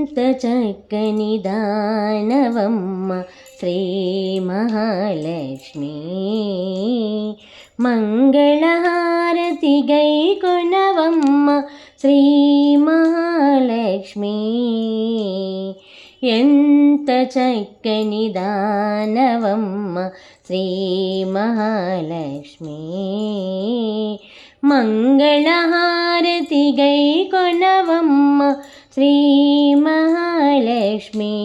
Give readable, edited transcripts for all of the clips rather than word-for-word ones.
ఎంత చక్కని దానవమ్మ శ్రీ మహాలక్ష్మి. మంగళహారతి గై కొనవమ్మ శ్రీ మహాలక్ష్మి. ఎంత చక్కని దానవమ్మ శ్రీ మహాలక్ష్మి. మంగళహారతి గై కొనవమ్మ శ్రీ మహాలక్ష్మి.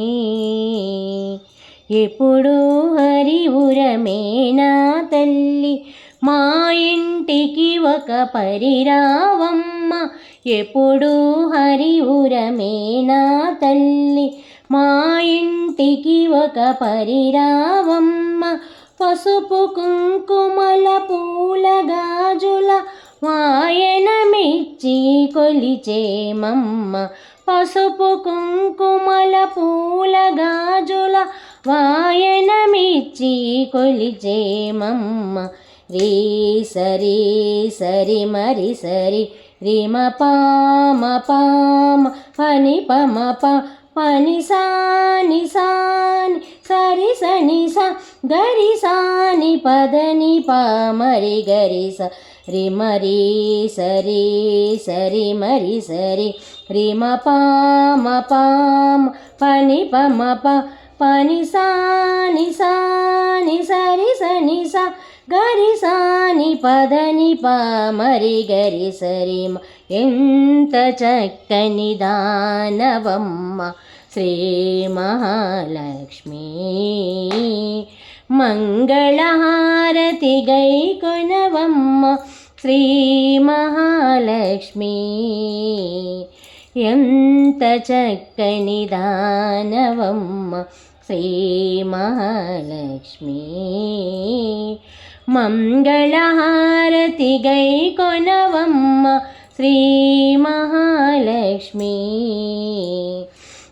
ఎప్పుడు హరివురమే నా తల్లి, మా ఇంటికి ఒక పరిరావమ్మ. ఎప్పుడు హరివురమే నా తల్లి, మా ఇంటికి ఒక పరిరావమ్మ. పసుపు కుంకుమల పూల గాజుల వాయనమిచ్చి కొలిచేమమ్మ. పసుపు కుంకుమల పూల గాజుల వాయనమిచ్చి కొలిచేమమ్మ. రీ సరి సరి మరి సరి రిమ పామ పామ పని పమ ప పని సాని సాని సరి సని స గరి సాని పదని పామరి గరి స రిమరి సరి సరి మరి సరి రిమ పామ పామ పని పమ ప పని సాని సాని సరి సని స గరి సాని పదని పామరి గరి సరిమ. ఎంత చక్కని దానవమ్మ శ్రీ మహాలక్ష్మి. మంగళహారతి గై కొనవమ్మ శ్రీ మహాలక్ష్మి. ఎంత చక్కని దానవమ్మ శ్రీ మహాలక్ష్మి. మంగళహారతి గై కొనవమ్మ శ్రీ మహాలక్ష్మి.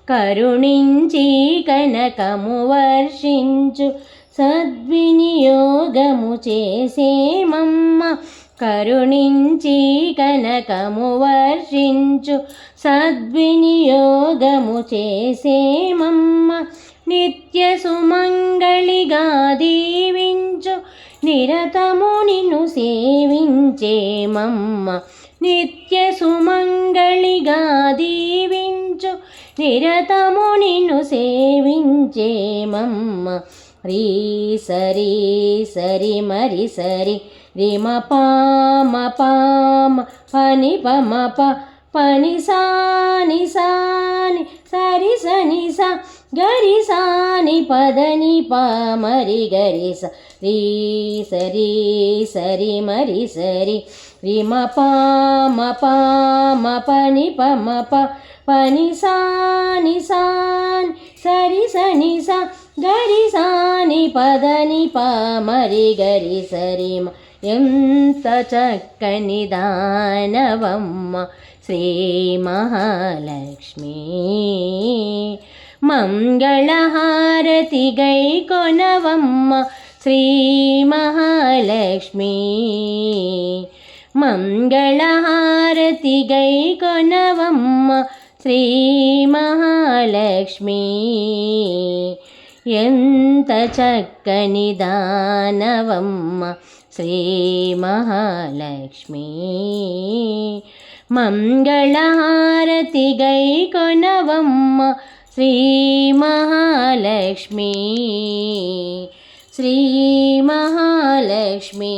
కరుణించి కనకము వర్షించు సద్వినియోగము చేసేమమ్మ. కరుణించి కనకము వర్షించు సద్వినియోగము చేసేమమ్మ. నిత్య సుమంగళిగా దీవించు నిరతము నిన్ను సేవించేమమ్మ. నిత్య సుమంగళిగా దీవించు నిరతము నిన్ను సేవించేమమ్మ. రీ సరి సరి మరి సరి రిమ పామ పామ పని పమ ప పని సాని సాని సరి సని స గరి సాని పదని పామరి గరి స రీ సరి సరి మరి సరి రిమ పామ పామ పని పమ ప పని సాని సాని సరి సని స గరి సాని పదని పామరి గరి సరిమ. ఎంత చక్కని దానవమ్మ శ్రీ మహాలక్ష్మి. మంగళహారతి గై కొనవమ్మ శ్రీ మహాలక్ష్మి. మంగళహారతి గై కొనవమ్మ శ్రీ మహాలక్ష్మి. ఎంత చక్కని దానవమ్మ శ్రీ మహాలక్ష్మి. మంగళహారతి గై కొనవమ్మ శ్రీ మహాలక్ష్మి. శ్రీ మహాలక్ష్మి.